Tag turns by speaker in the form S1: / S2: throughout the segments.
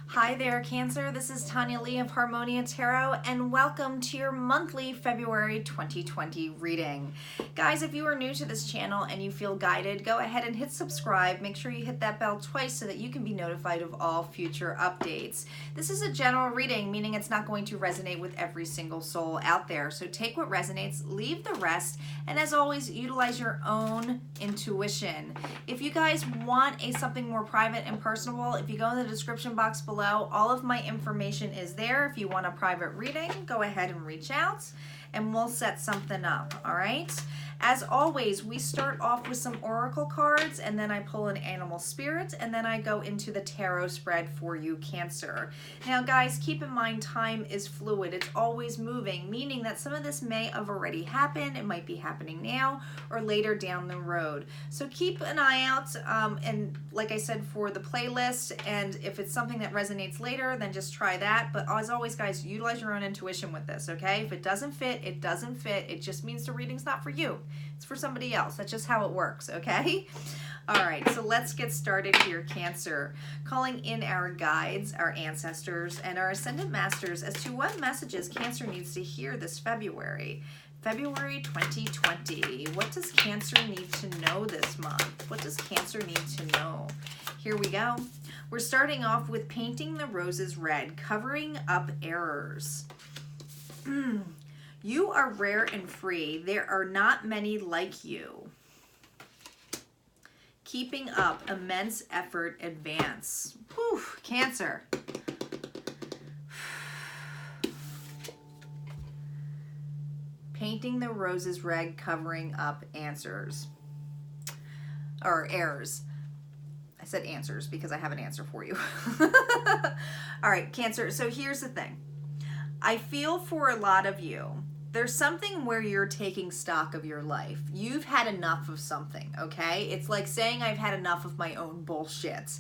S1: Hi there, Cancer. This is Tanya Lee of Harmonia Tarot, and welcome to your monthly February 2020 reading. Guys, if you are new to this channel and you feel guided, go ahead and hit subscribe. Make sure you hit that bell twice so that you can be notified of all future updates. This is a general reading, meaning it's not going to resonate with every single soul out there. So take what resonates, leave the rest, and as always, utilize your own intuition. If you guys want something more private and personable, if you go in the description box below, all of my information is there. If you want a private reading, go ahead and reach out and we'll set something up, all right? As always, we start off with some oracle cards, and then I pull an animal spirit, and then I go into the tarot spread for you, Cancer. Now, guys, keep in mind time is fluid. It's always moving, meaning that some of this may have already happened. It might be happening now or later down the road. So keep an eye out, and like I said, for the playlist, and if it's something that resonates later, then just try that. But as always, guys, utilize your own intuition with this, okay? If it doesn't fit, it doesn't fit. It just means the reading's not for you. It's for somebody else. That's just how it works, okay? All right, so let's get started here, Cancer. Calling in our guides, our ancestors, and our ascendant masters as to what messages Cancer needs to hear this February. February 2020. What does Cancer need to know this month? What does Cancer need to know? Here we go. We're starting off with painting the roses red, covering up errors. You are rare and free. There are not many like you. Keeping up immense effort, advance. Whew, Cancer. Painting the roses red, covering up answers. Or errors. I said answers because I have an answer for you. All right, Cancer. So here's the thing. I feel for a lot of you, there's something where you're taking stock of your life. You've had enough of something, okay? It's like saying I've had enough of my own bullshit.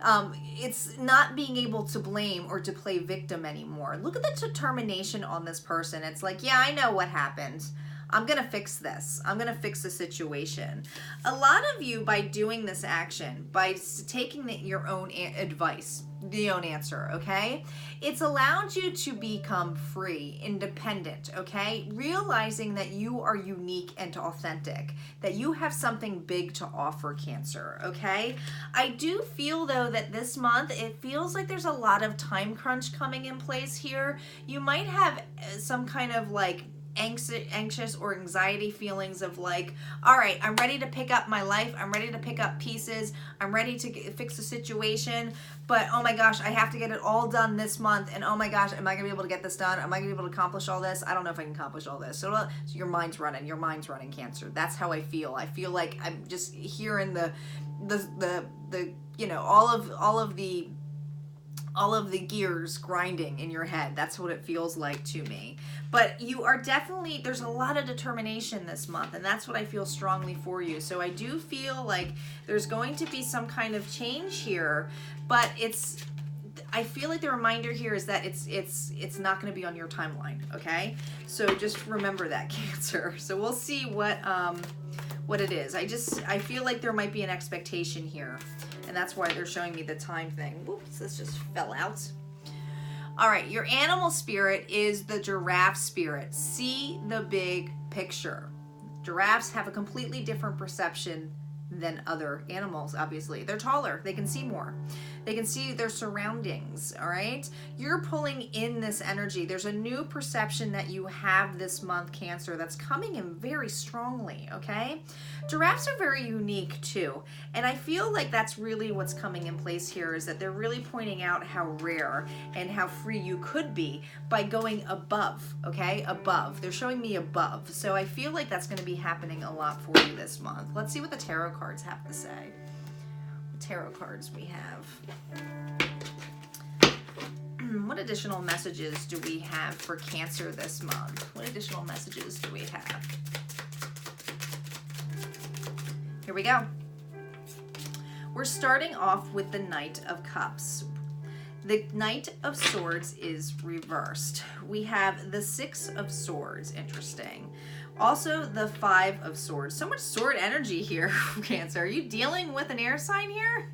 S1: It's not being able to blame or to play victim anymore. Look at the determination on this person. It's like, yeah, I know what happened. I'm going to fix this. I'm going to fix the situation. A lot of you, by doing this action, by taking your own advice, the own answer, okay? It's allowed you to become free, independent, okay? Realizing that you are unique and authentic, that you have something big to offer, Cancer, okay? I do feel, though, that this month, it feels like there's a lot of time crunch coming in place here. You might have some kind of like anxious or anxiety feelings of like, all right, I'm ready to pick up my life. I'm ready to pick up pieces. I'm ready to fix the situation. But oh my gosh, I have to get it all done this month. And oh my gosh, am I going to be able to get this done? Am I going to be able to accomplish all this? I don't know if I can accomplish all this. So your mind's running. Your mind's running, Cancer. That's how I feel. I feel like I'm just hearing the you know, all of the gears grinding in your head. That's what it feels like to me. But you are definitely, there's a lot of determination this month, and that's what I feel strongly for you. So I do feel like there's going to be some kind of change here, but I feel like the reminder here is that it's not going to be on your timeline, okay? So just remember that, Cancer. So we'll see what it is. I feel like there might be an expectation here. And that's why they're showing me the time thing. Whoops, this just fell out. All right, your animal spirit is the giraffe spirit. See the big picture. Giraffes have a completely different perception than other animals, obviously. They're taller. They can see more. They can see their surroundings, all right? You're pulling in this energy. There's a new perception that you have this month, Cancer, that's coming in very strongly, okay? Giraffes are very unique too, and I feel like that's really what's coming in place here, is that they're really pointing out how rare and how free you could be by going above, okay? Above. They're showing me above. So I feel like that's going to be happening a lot for you this month. Let's see what the tarot cards have to say. Tarot cards we have. What additional messages do we have for Cancer this month? What additional messages do we have? Here we go. We're starting off with the Knight of Cups. The Knight of Swords is reversed. We have the Six of Swords. Interesting. Also, the Five of Swords. So much sword energy here, Cancer. Are you dealing with an air sign here?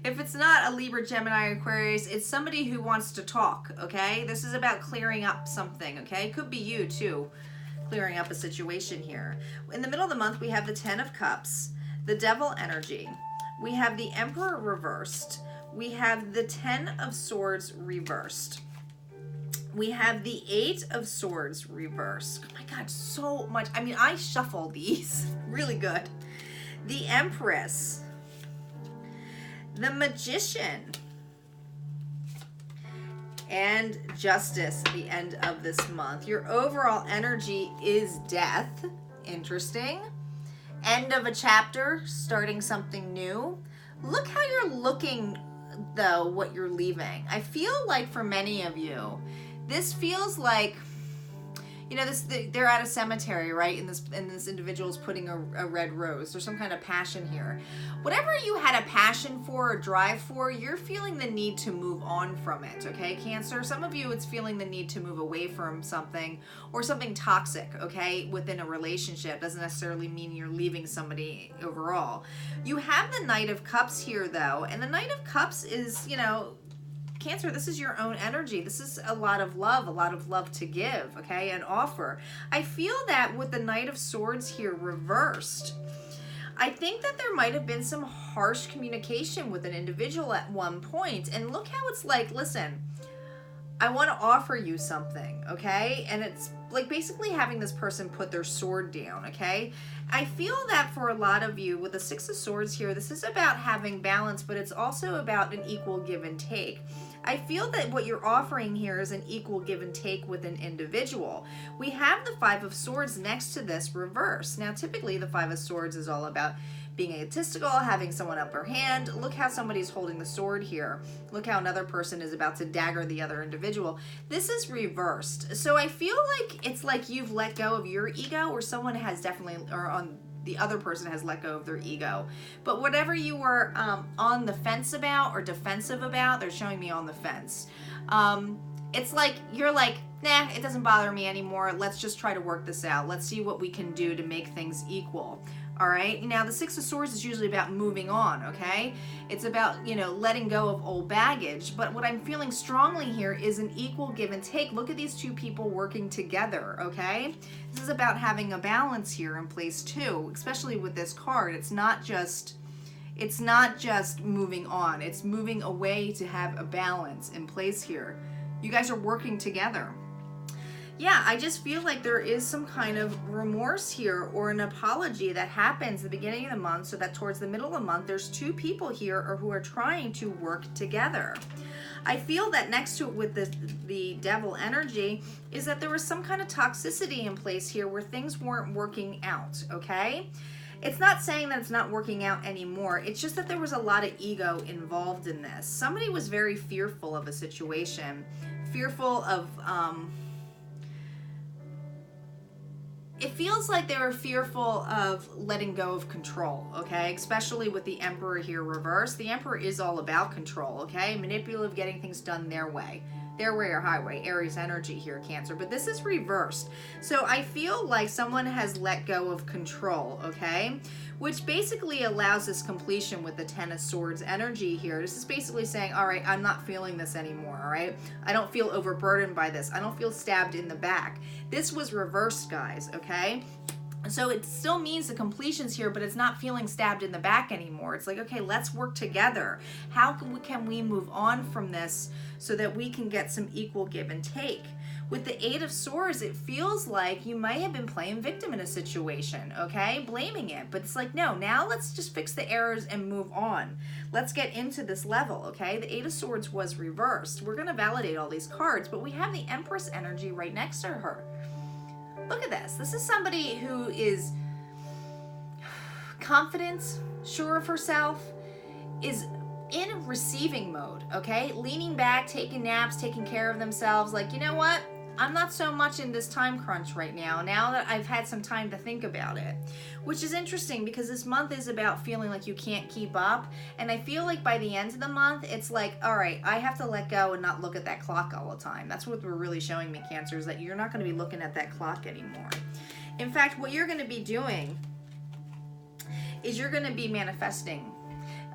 S1: If it's not a Libra, Gemini, Aquarius, it's somebody who wants to talk, okay? This is about clearing up something, okay? Could be you, too, clearing up a situation here. In the middle of the month, we have the Ten of Cups, the Devil energy. We have the Emperor reversed. We have the Ten of Swords reversed. We have the Eight of Swords reversed. Oh my God, so much. I mean, I shuffle these really good. The Empress. The Magician. And Justice at the end of this month. Your overall energy is death. Interesting. End of a chapter, starting something new. Look how you're looking, though, what you're leaving. I feel like for many of you, this feels like, you know, they're at a cemetery, right? And this individual is putting a red rose. There's some kind of passion here. Whatever you had a passion for, a drive for, you're feeling the need to move on from it, okay, Cancer? Some of you, it's feeling the need to move away from something or something toxic, okay, within a relationship. Doesn't necessarily mean you're leaving somebody overall. You have the Knight of Cups here, though, and the Knight of Cups is, you know, Cancer, this is your own energy. This is a lot of love to give, okay, and offer. I feel that with the Knight of Swords here reversed, I think that there might have been some harsh communication with an individual at one point. And look how it's like, listen, I want to offer you something, okay? And it's like basically having this person put their sword down, okay? I feel that for a lot of you with the Six of Swords here, this is about having balance, but it's also about an equal give and take. I feel that what you're offering here is an equal give and take with an individual. We have the Five of Swords next to this reverse. Now, typically the Five of Swords is all about being egotistical, having someone upper hand. Look how somebody's holding the sword here. Look how another person is about to dagger the other individual. This is reversed. So I feel like it's like you've let go of your ego, or someone has definitely, or on the other person has let go of their ego. But whatever you were on the fence about or defensive about, they're showing me on the fence. It's like you're like, nah, it doesn't bother me anymore. Let's just try to work this out. Let's see what we can do to make things equal. All right. Now, the Six of Swords is usually about moving on. Okay. It's about, you know, letting go of old baggage. But what I'm feeling strongly here is an equal give and take. Look at these two people working together. Okay. This is about having a balance here in place too, especially with this card. It's not just moving on. It's moving away to have a balance in place here. You guys are working together. Yeah, I just feel like there is some kind of remorse here or an apology that happens at the beginning of the month, so that towards the middle of the month, there's two people here or who are trying to work together. I feel that next to it with the devil energy is that there was some kind of toxicity in place here where things weren't working out, okay? It's not saying that it's not working out anymore. It's just that there was a lot of ego involved in this. Somebody was very fearful of a situation, fearful of, it feels like they were fearful of letting go of control, okay? Especially with the Emperor here reversed. The Emperor is all about control, okay? Manipulative, getting things done their way. Their way or highway. Aries energy here, Cancer. But this is reversed. So I feel like someone has let go of control, okay? Which basically allows this completion with the Ten of Swords energy here. This is basically saying, all right, I'm not feeling this anymore, all right? I don't feel overburdened by this. I don't feel stabbed in the back. This was reversed, guys, okay? So it still means the completion's here, but it's not feeling stabbed in the back anymore. It's like, okay, let's work together. How can we move on from this so that we can get some equal give and take? With the Eight of Swords, it feels like you might have been playing victim in a situation, okay? Blaming it. But it's like, no, now let's just fix the errors and move on. Let's get into this level, okay? The Eight of Swords was reversed. We're going to validate all these cards, but we have the Empress energy right next to her. Look at this. This is somebody who is confident, sure of herself, is in receiving mode, okay? Leaning back, taking naps, taking care of themselves. Like, you know what? I'm not so much in this time crunch right now that I've had some time to think about it. Which is interesting because this month is about feeling like you can't keep up. And I feel like by the end of the month, it's like, all right, I have to let go and not look at that clock all the time. That's what we're really showing me, Cancer, is that you're not going to be looking at that clock anymore. In fact, what you're going to be doing is you're going to be manifesting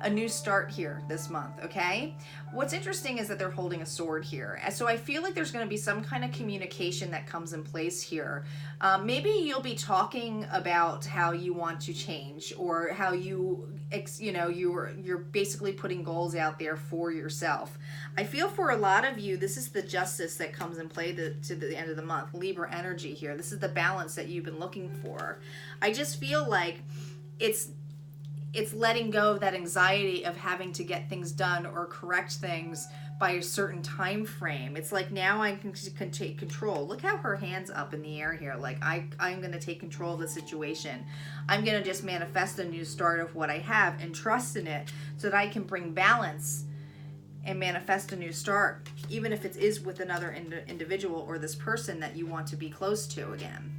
S1: a new start here this month, okay? What's interesting is that they're holding a sword here. So I feel like there's going to be some kind of communication that comes in place here. Maybe you'll be talking about how you want to change, or how you're basically putting goals out there for yourself. I feel for a lot of you, this is the justice that comes in play to the end of the month. Libra energy here. This is the balance that you've been looking for. I just feel like it's letting go of that anxiety of having to get things done or correct things by a certain time frame. It's like, now I can take control. Look how her hand's up in the air here. Like, I'm going to take control of the situation. I'm going to just manifest a new start of what I have and trust in it so that I can bring balance and manifest a new start, even if it is with another individual or this person that you want to be close to again.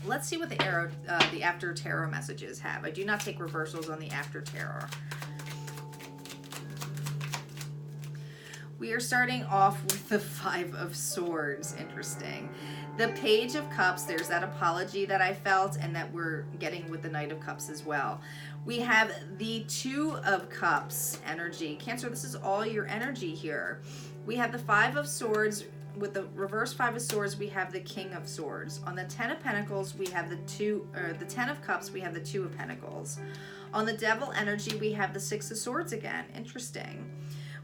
S1: Let's see what the after tarot messages have. I do not take reversals on the after tarot. We are starting off with the Five of Swords. Interesting. The Page of Cups, there's that apology that I felt, and that we're getting with the Knight of Cups as well. We have the Two of Cups energy. Cancer, this is all your energy here. We have the Five of Swords. With the reverse Five of Swords, we have the King of Swords. On the Ten of Pentacles, we have the Ten of Cups, we have the Two of Pentacles. On the Devil energy, we have the Six of Swords again. Interesting.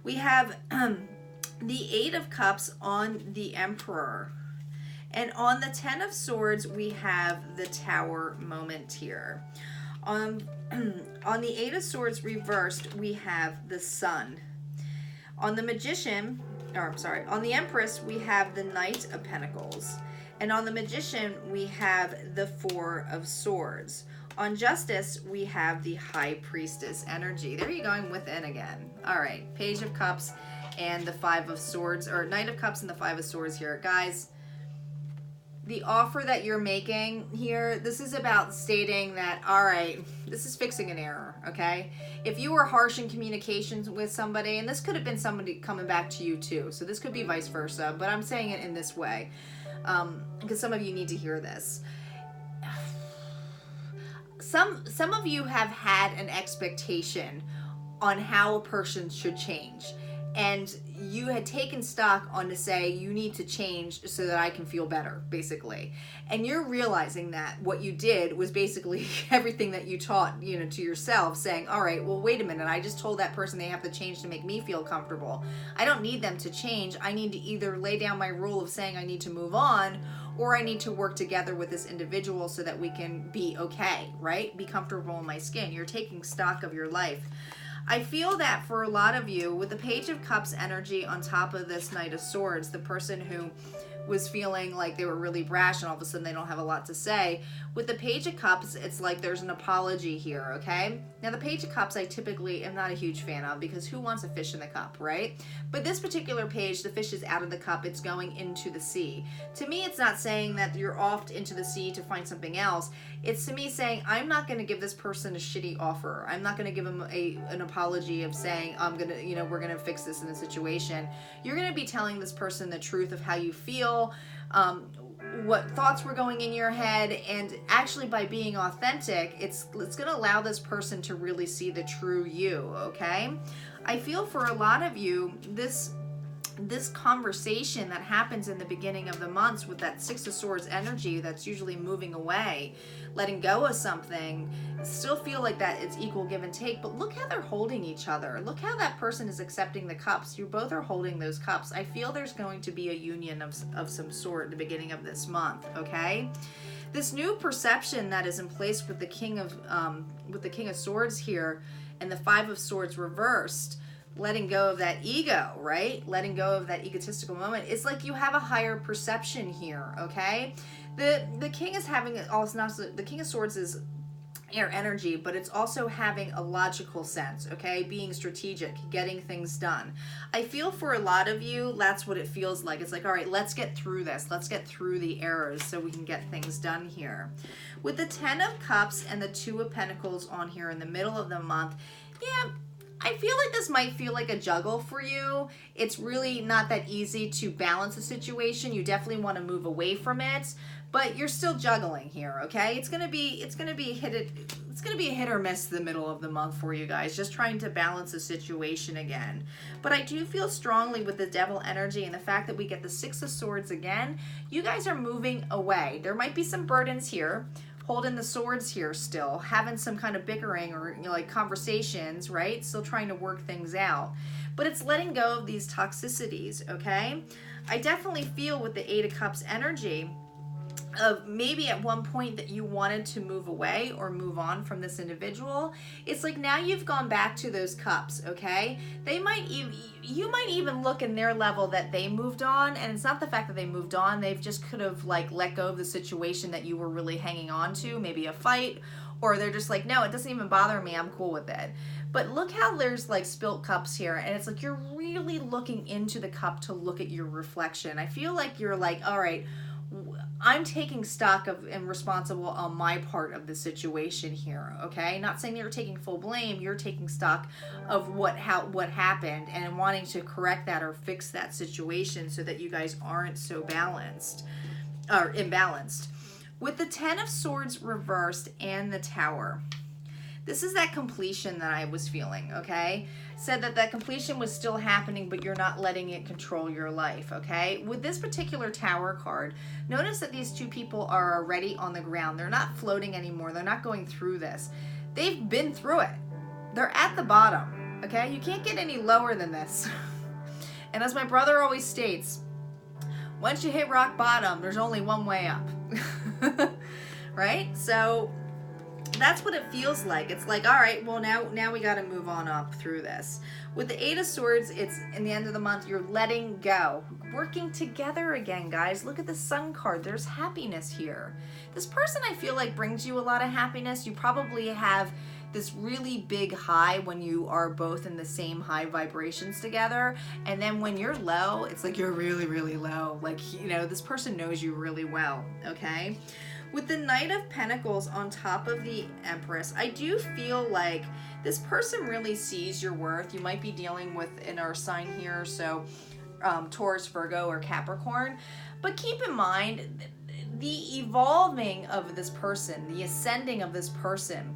S1: We have the Eight of Cups on the Emperor. And on the Ten of Swords, we have the Tower moment here. On the Eight of Swords reversed, we have the Sun. On the Magician, on the Empress, we have the Knight of Pentacles. And on the Magician, we have the Four of Swords. On Justice, we have the High Priestess energy. There you're going within again. All right, Page of Cups and the Five of Swords, or Knight of Cups and the Five of Swords here. Guys, the offer that you're making here, this is about stating that, all right, this is fixing an error, okay? If you were harsh in communications with somebody, and this could have been somebody coming back to you too, so this could be vice versa, but I'm saying it in this way, because some of you need to hear this. Some of you have had an expectation on how a person should change, and you had taken stock on to say, you need to change so that I can feel better, basically. And you're realizing that what you did was basically everything that you taught, to yourself, saying, all right, well, wait a minute. I just told that person they have to change to make me feel comfortable. I don't need them to change. I need to either lay down my rule of saying I need to move on, or I need to work together with this individual so that we can be okay, right? Be comfortable in my skin. You're taking stock of your life. I feel that for a lot of you, with the Page of Cups energy on top of this Knight of Swords, the person who was feeling like they were really brash and all of a sudden they don't have a lot to say, with the Page of Cups, it's like there's an apology here, okay? Now, the Page of Cups I typically am not a huge fan of, because who wants a fish in the cup, right? But this particular page, the fish is out of the cup, it's going into the sea. To me, it's not saying that you're off into the sea to find something else. It's to me saying, I'm not going to give this person a shitty offer. I'm not going to give them an apology of saying, we're going to fix this in a situation. You're going to be telling this person the truth of how you feel, what thoughts were going in your head, and actually by being authentic, it's going to allow this person to really see the true you, okay? I feel for a lot of you, this conversation that happens in the beginning of the months with that Six of Swords energy that's usually moving away, letting go of something, still feel like that it's equal give and take, but look how they're holding each other. Look how that person is accepting the cups. You both are holding those cups. I feel there's going to be a union of some sort at the beginning of this month, okay? This new perception that is in place with the King of Swords here and the Five of Swords reversed, letting go of that ego, right? Letting go of that egotistical moment. It's like you have a higher perception here, okay? The King is having the King of Swords is air energy, but it's also having a logical sense, okay? Being strategic, getting things done. I feel for a lot of you, that's what it feels like. It's like, all right, let's get through this. Let's get through the errors so we can get things done here. With the Ten of Cups and the Two of Pentacles on here in the middle of the month, yeah, I feel like this might feel like a juggle for you. It's really not that easy to balance a situation. You definitely want to move away from it, but you're still juggling here, okay? It's gonna be a hit or miss the middle of the month for you guys, just trying to balance the situation again. But I do feel strongly with the devil energy and the fact that we get the Six of Swords again, you guys are moving away. There might be some burdens here, holding the swords here still, having some kind of bickering or like conversations, right? Still trying to work things out. But it's letting go of these toxicities, okay? I definitely feel with the Eight of Cups energy of maybe at one point that you wanted to move away or move on from this individual. It's like now you've gone back to those cups, okay? You might even look in their level that they moved on, and it's not the fact that they moved on, they've just could have like let go of the situation that you were really hanging on to, maybe a fight, or they're just like, no, it doesn't even bother me, I'm cool with it. But look how there's like spilt cups here, and it's like you're really looking into the cup to look at your reflection. I feel like you're like, all right, I'm taking stock of and responsible on my part of the situation here, okay? Not saying that you're taking full blame, you're taking stock of what happened and wanting to correct that or fix that situation so that you guys aren't so balanced or imbalanced. With the Ten of Swords reversed and the Tower, this is that completion that I was feeling, okay? Said that completion was still happening, but you're not letting it control your life, okay? With this particular Tower card, notice that these two people are already on the ground. They're not floating anymore. They're not going through this. They've been through it. They're at the bottom, okay? You can't get any lower than this. And as my brother always states, once you hit rock bottom, there's only one way up, right? So that's what it feels like. It's like, all right, well, now we got to move on up through this. With the Eight of Swords, it's in the end of the month, you're letting go. Working together again, guys. Look at the Sun card. There's happiness here. This person, I feel like, brings you a lot of happiness. You probably have this really big high when you are both in the same high vibrations together. And then when you're low, it's like you're really, really low. Like, you know, this person knows you really well, okay? With the Knight of Pentacles on top of the Empress, I do feel like this person really sees your worth. You might be dealing with in our sign here, so Taurus, Virgo, or Capricorn. But keep in mind, the evolving of this person, the ascending of this person,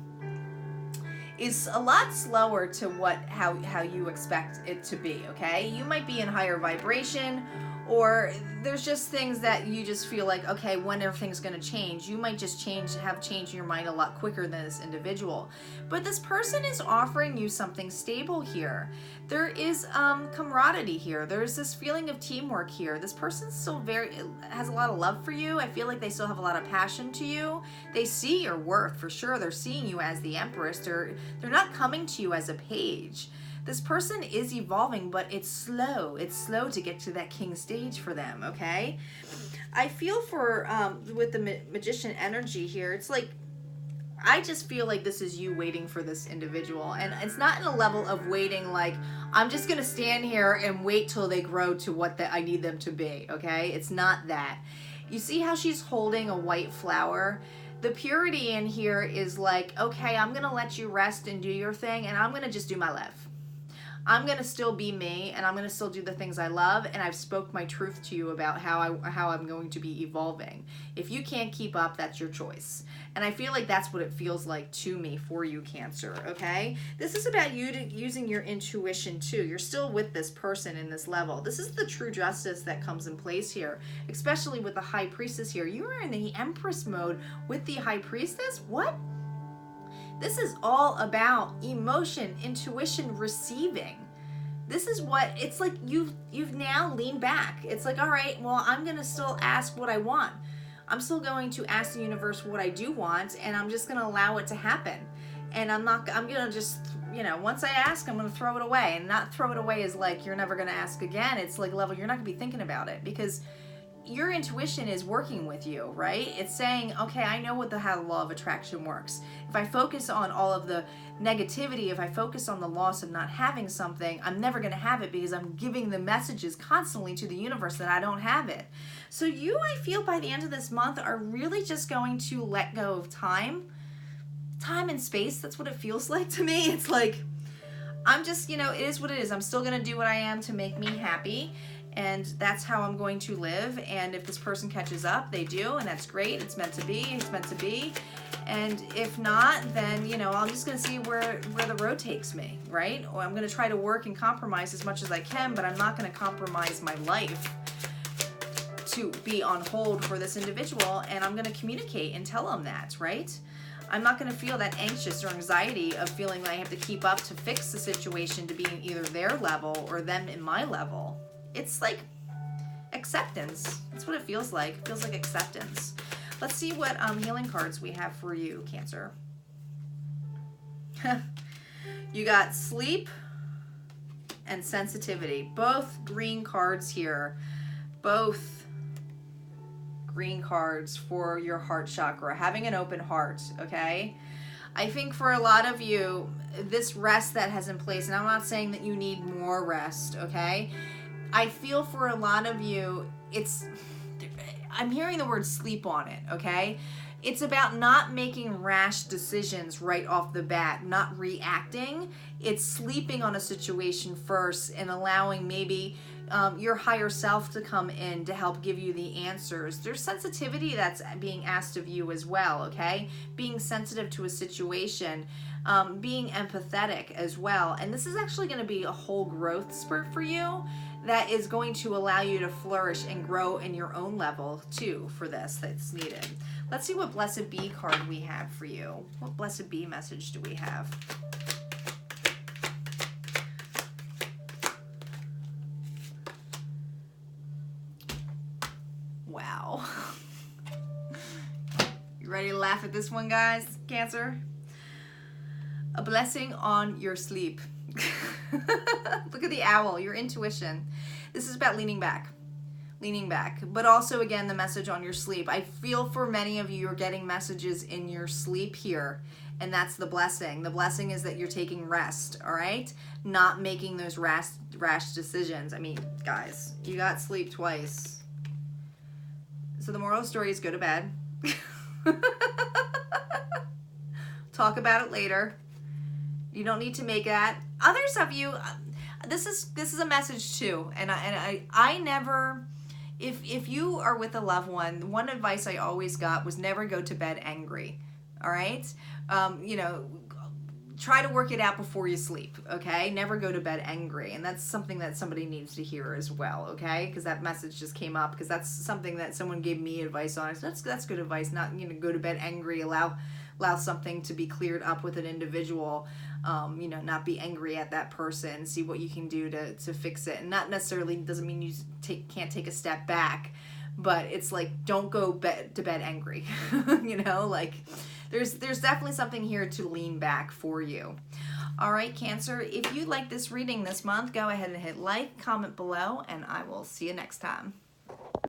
S1: is a lot slower to how you expect it to be, okay? You might be in higher vibration, or there's just things that you just feel like, okay, when everything's going to change, you might just have changed your mind a lot quicker than this individual. But this person is offering you something stable here. There is camaraderie here. There's this feeling of teamwork here. This person still has a lot of love for you. I feel like they still have a lot of passion to you. They see your worth for sure. They're seeing you as the Empress. They're not coming to you as a page. This person is evolving, but it's slow. It's slow to get to that king stage for them, okay? I feel for, with the Magician energy here, it's like, I just feel like this is you waiting for this individual. And it's not in a level of waiting like, I'm just going to stand here and wait till they grow to what I need them to be, okay? It's not that. You see how she's holding a white flower? The purity in here is like, okay, I'm going to let you rest and do your thing, and I'm going to just do my life. I'm going to still be me, and I'm going to still do the things I love, and I've spoke my truth to you about how I'm going to be evolving. If you can't keep up, that's your choice. And I feel like that's what it feels like to me for you, Cancer, okay? This is about you using your intuition, too. You're still with this person in this level. This is the true justice that comes in place here, especially with the High Priestess here. You are in the Empress mode with the High Priestess? What? This is all about emotion, intuition, receiving. This is what, it's like you've now leaned back. It's like, all right, well, I'm going to still ask what I want. I'm still going to ask the universe what I do want, and I'm just going to allow it to happen. And I'm going to just, you know, once I ask, I'm going to throw it away. And not throw it away is like, you're never going to ask again. It's like level, you're not going to be thinking about it, because your intuition is working with you, right? It's saying, okay, I know how the law of attraction works. If I focus on all of the negativity, if I focus on the loss of not having something, I'm never going to have it, because I'm giving the messages constantly to the universe that I don't have it. So you, I feel, by the end of this month are really just going to let go of time and space. That's what it feels like to me. It's like, I'm just, you know, it is what it is. I'm still going to do what I am to make me happy. And that's how I'm going to live. And if this person catches up, they do. And that's great. It's meant to be. It's meant to be. And if not, then, you know, I'm just going to see where the road takes me, right? Or I'm going to try to work and compromise as much as I can, but I'm not going to compromise my life to be on hold for this individual. And I'm going to communicate and tell them that, right? I'm not going to feel that anxious or anxiety of feeling that I have to keep up to fix the situation to be in either their level or them in my level. It's like acceptance. That's what it feels like. It feels like acceptance. Let's see what healing cards we have for you, Cancer. You got sleep and sensitivity. Both green cards here. Both green cards for your heart chakra. Having an open heart, okay? I think for a lot of you, this rest that has in place, and I'm not saying that you need more rest, okay? I feel for a lot of you, I'm hearing the word sleep on it, okay? It's about not making rash decisions right off the bat, not reacting. It's sleeping on a situation first and allowing maybe your higher self to come in to help give you the answers. There's sensitivity that's being asked of you as well, okay? Being sensitive to a situation, being empathetic as well. And this is actually going to be a whole growth spurt for you that is going to allow you to flourish and grow in your own level too for this that's needed. Let's see what Blessed Bee card we have for you. What Blessed Bee message do we have? Wow. You ready to laugh at this one, guys? Cancer? A blessing on your sleep. Look at the owl, your intuition. This is about leaning back, but also again the message on your sleep. I feel for many of you, you're getting messages in your sleep here, and that's the blessing. The blessing is that you're taking rest, all right? Not making those rash decisions. I mean, guys, you got sleep twice. So the moral of the story is go to bed. Talk about it later. You don't need to make that. Others of you, this is a message too, and I never, if you are with a loved one advice I always got was never go to bed angry. All right, you know, try to work it out before you sleep. Okay, never go to bed angry, and that's something that somebody needs to hear as well. Okay, because that message just came up because that's something that someone gave me advice on. So that's good advice. Not, you know, go to bed angry. Allow something to be cleared up with an individual. You know, not be angry at that person. See what you can do to fix it. And not necessarily doesn't mean you can't take a step back, but it's like don't go to bed angry. You know, like there's definitely something here to lean back for you. All right, Cancer, if you like this reading this month, go ahead and hit like, comment below, and I will see you next time.